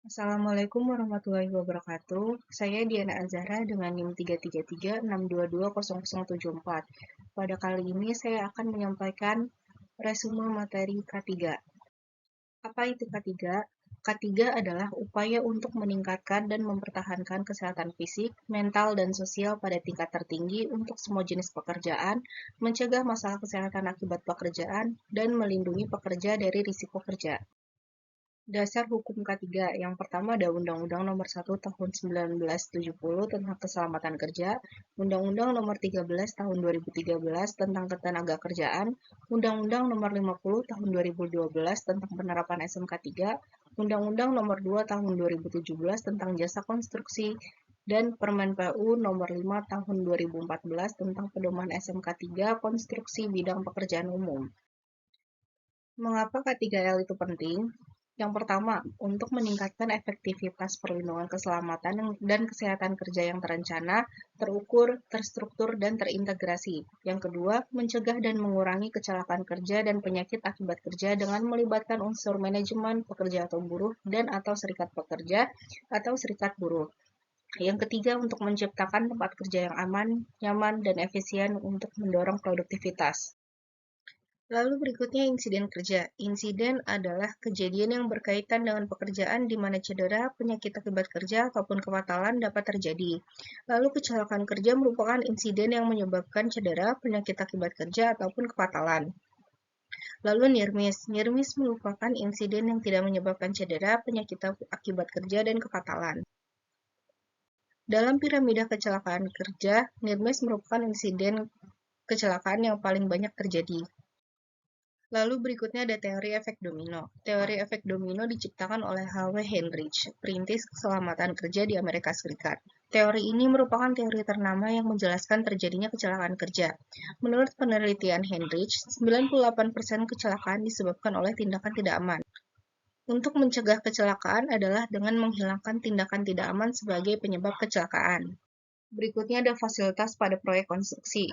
Assalamualaikum warahmatullahi wabarakatuh. Saya Diana Azara dengan NIM 33362200074. Pada kali ini saya akan menyampaikan resume materi K3. Apa itu K3? K3 adalah upaya untuk meningkatkan dan mempertahankan kesehatan fisik, mental, dan sosial pada tingkat tertinggi untuk semua jenis pekerjaan, mencegah masalah kesehatan akibat pekerjaan, dan melindungi pekerja dari risiko kerja. Dasar Hukum K3. Yang pertama ada Undang-Undang Nomor 1 Tahun 1970 tentang Keselamatan Kerja, Undang-Undang Nomor 13 Tahun 2013 tentang Ketenagakerjaan, Undang-Undang Nomor 50 Tahun 2012 tentang Penerapan SMK 3, Undang-Undang Nomor 2 Tahun 2017 tentang Jasa Konstruksi, dan Permen PU Nomor 5 Tahun 2014 tentang Pedoman SMK 3 Konstruksi Bidang Pekerjaan Umum. Mengapa K3L itu penting? Yang pertama, untuk meningkatkan efektivitas perlindungan keselamatan dan kesehatan kerja yang terencana, terukur, terstruktur, dan terintegrasi. Yang kedua, mencegah dan mengurangi kecelakaan kerja dan penyakit akibat kerja dengan melibatkan unsur manajemen, pekerja atau buruh, dan atau serikat pekerja atau serikat buruh. Yang ketiga, untuk menciptakan tempat kerja yang aman, nyaman, dan efisien untuk mendorong produktivitas. Lalu berikutnya insiden kerja. Insiden adalah kejadian yang berkaitan dengan pekerjaan di mana cedera, penyakit akibat kerja, ataupun kefatalan dapat terjadi. Lalu kecelakaan kerja merupakan insiden yang menyebabkan cedera, penyakit akibat kerja, ataupun kefatalan. Lalu nirmis. Nirmis merupakan insiden yang tidak menyebabkan cedera, penyakit akibat kerja, dan kefatalan. Dalam piramida kecelakaan kerja, nirmis merupakan insiden kecelakaan yang paling banyak terjadi. Lalu berikutnya ada teori efek domino. Teori efek domino diciptakan oleh H.W. Hendrich, perintis keselamatan kerja di Amerika Serikat. Teori ini merupakan teori ternama yang menjelaskan terjadinya kecelakaan kerja. Menurut penelitian Hendrich, 98% kecelakaan disebabkan oleh tindakan tidak aman. Untuk mencegah kecelakaan adalah dengan menghilangkan tindakan tidak aman sebagai penyebab kecelakaan. Berikutnya ada fasilitas pada proyek konstruksi,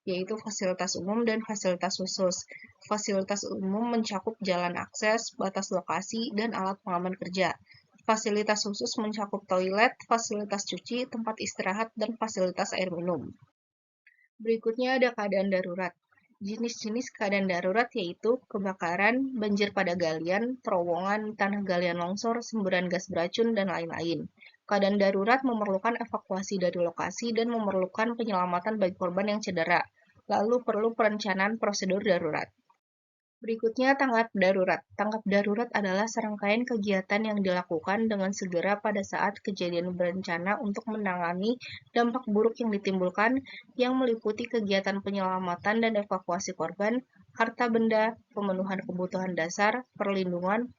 yaitu fasilitas umum dan fasilitas khusus. Fasilitas umum mencakup jalan akses, batas lokasi, dan alat pengaman kerja. Fasilitas khusus mencakup toilet, fasilitas cuci, tempat istirahat, dan fasilitas air minum. Berikutnya ada keadaan darurat. Jenis-jenis keadaan darurat yaitu kebakaran, banjir pada galian, terowongan, tanah galian longsor, semburan gas beracun, dan lain-lain. Keadaan darurat memerlukan evakuasi dari lokasi dan memerlukan penyelamatan bagi korban yang cedera. Lalu perlu perencanaan prosedur darurat. Berikutnya tanggap darurat. Tanggap darurat adalah serangkaian kegiatan yang dilakukan dengan segera pada saat kejadian berencana untuk menangani dampak buruk yang ditimbulkan, yang meliputi kegiatan penyelamatan dan evakuasi korban, harta benda, pemenuhan kebutuhan dasar, perlindungan,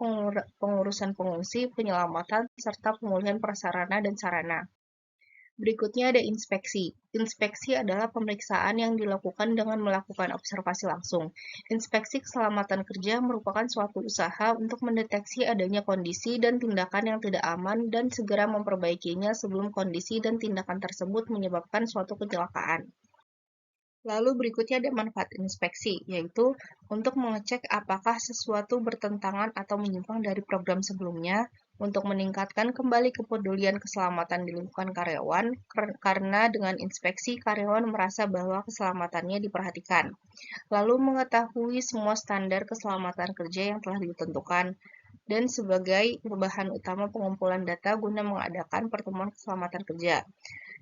pengurusan pengungsi, penyelamatan, serta pemulihan prasarana dan sarana. Berikutnya ada inspeksi. Inspeksi adalah pemeriksaan yang dilakukan dengan melakukan observasi langsung. Inspeksi keselamatan kerja merupakan suatu usaha untuk mendeteksi adanya kondisi dan tindakan yang tidak aman dan segera memperbaikinya sebelum kondisi dan tindakan tersebut menyebabkan suatu kecelakaan. Lalu berikutnya ada manfaat inspeksi, yaitu untuk mengecek apakah sesuatu bertentangan atau menyimpang dari program sebelumnya, untuk meningkatkan kembali kepedulian keselamatan di lingkungan karyawan, karena dengan inspeksi karyawan merasa bahwa keselamatannya diperhatikan. Lalu mengetahui semua standar keselamatan kerja yang telah ditentukan, dan sebagai bahan utama pengumpulan data guna mengadakan pertemuan keselamatan kerja,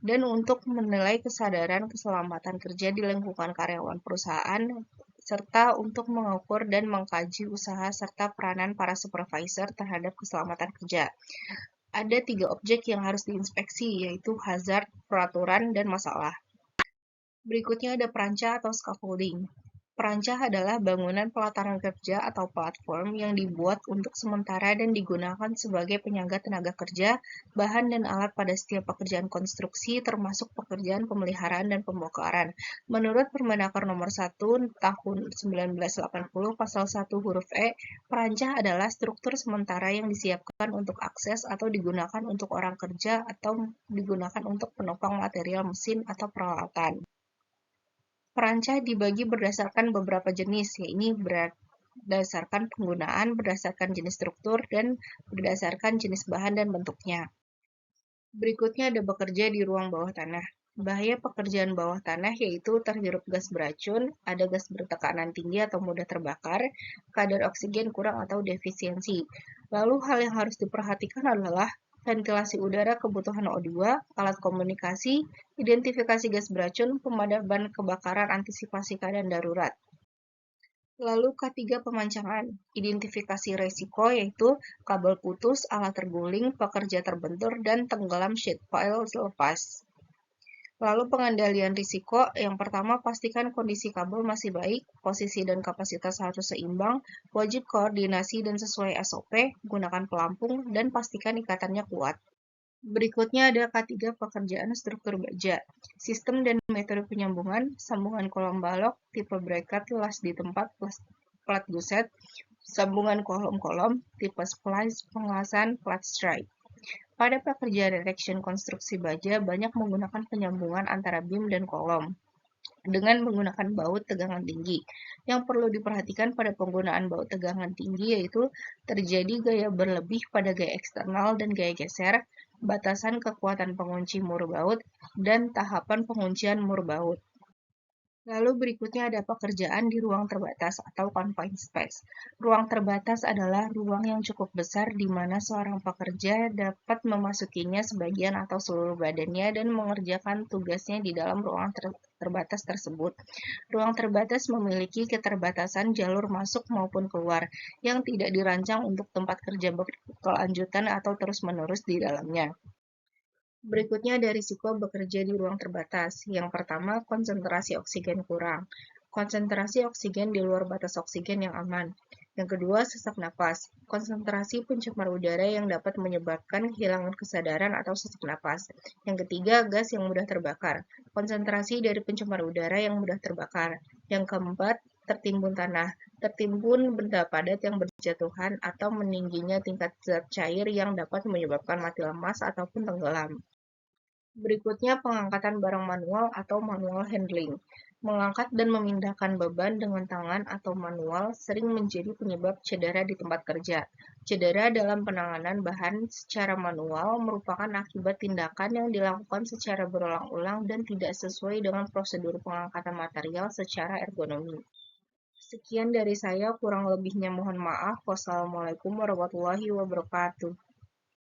dan untuk menilai kesadaran keselamatan kerja di lingkungan karyawan perusahaan, serta untuk mengukur dan mengkaji usaha serta peranan para supervisor terhadap keselamatan kerja. Ada 3 objek yang harus diinspeksi, yaitu hazard, peraturan, dan masalah. Berikutnya ada peranca atau scaffolding. Perancah adalah bangunan pelataran kerja atau platform yang dibuat untuk sementara dan digunakan sebagai penyangga tenaga kerja, bahan dan alat pada setiap pekerjaan konstruksi termasuk pekerjaan pemeliharaan dan pembongkaran. Menurut Permenaker Nomor 1 Tahun 1980 Pasal 1 huruf E, perancah adalah struktur sementara yang disiapkan untuk akses atau digunakan untuk orang kerja atau digunakan untuk penopang material mesin atau peralatan. Perancah dibagi berdasarkan beberapa jenis, yaitu berdasarkan penggunaan, berdasarkan jenis struktur, dan berdasarkan jenis bahan dan bentuknya. Berikutnya ada bekerja di ruang bawah tanah. Bahaya pekerjaan bawah tanah yaitu terhirup gas beracun, ada gas bertekanan tinggi atau mudah terbakar, kadar oksigen kurang atau defisiensi. Lalu hal yang harus diperhatikan adalah ventilasi udara, kebutuhan O2, alat komunikasi, identifikasi gas beracun, pemadaman kebakaran, antisipasi keadaan darurat. Lalu ketiga pemancangan, identifikasi resiko yaitu kabel putus, alat terguling, pekerja terbentur, dan tenggelam sheet pile lepas. Lalu pengendalian risiko, yang pertama pastikan kondisi kabel masih baik, posisi dan kapasitas harus seimbang, wajib koordinasi dan sesuai SOP, gunakan pelampung, dan pastikan ikatannya kuat. Berikutnya ada K3 pekerjaan struktur baja. Sistem dan metode penyambungan, sambungan kolom balok, tipe bracket, las di tempat, plat guset, sambungan kolom-kolom, tipe splice, pengelasan, plat stripe. Pada pekerjaan erection konstruksi baja, banyak menggunakan penyambungan antara beam dan kolom dengan menggunakan baut tegangan tinggi. Yang perlu diperhatikan pada penggunaan baut tegangan tinggi yaitu terjadi gaya berlebih pada gaya eksternal dan gaya geser, batasan kekuatan pengunci mur baut, dan tahapan penguncian mur baut. Lalu berikutnya ada pekerjaan di ruang terbatas atau confined space. Ruang terbatas adalah ruang yang cukup besar di mana seorang pekerja dapat memasukinya sebagian atau seluruh badannya dan mengerjakan tugasnya di dalam ruang terbatas tersebut. Ruang terbatas memiliki keterbatasan jalur masuk maupun keluar yang tidak dirancang untuk tempat kerja berkelanjutan atau terus-menerus di dalamnya. Berikutnya ada risiko bekerja di ruang terbatas. Yang pertama, konsentrasi oksigen kurang. Konsentrasi oksigen di luar batas oksigen yang aman. Yang kedua, sesak napas. Konsentrasi pencemar udara yang dapat menyebabkan kehilangan kesadaran atau sesak napas. Yang ketiga, gas yang mudah terbakar. Konsentrasi dari pencemar udara yang mudah terbakar. Yang keempat, tertimbun tanah. Tertimbun benda padat yang berjatuhan atau meningginya tingkat zat cair yang dapat menyebabkan mati lemas ataupun tenggelam. Berikutnya pengangkatan barang manual atau manual handling. Mengangkat dan memindahkan beban dengan tangan atau manual sering menjadi penyebab cedera di tempat kerja. Cedera dalam penanganan bahan secara manual merupakan akibat tindakan yang dilakukan secara berulang-ulang dan tidak sesuai dengan prosedur pengangkatan material secara ergonomi. Sekian dari saya, kurang lebihnya mohon maaf. Wassalamualaikum warahmatullahi wabarakatuh.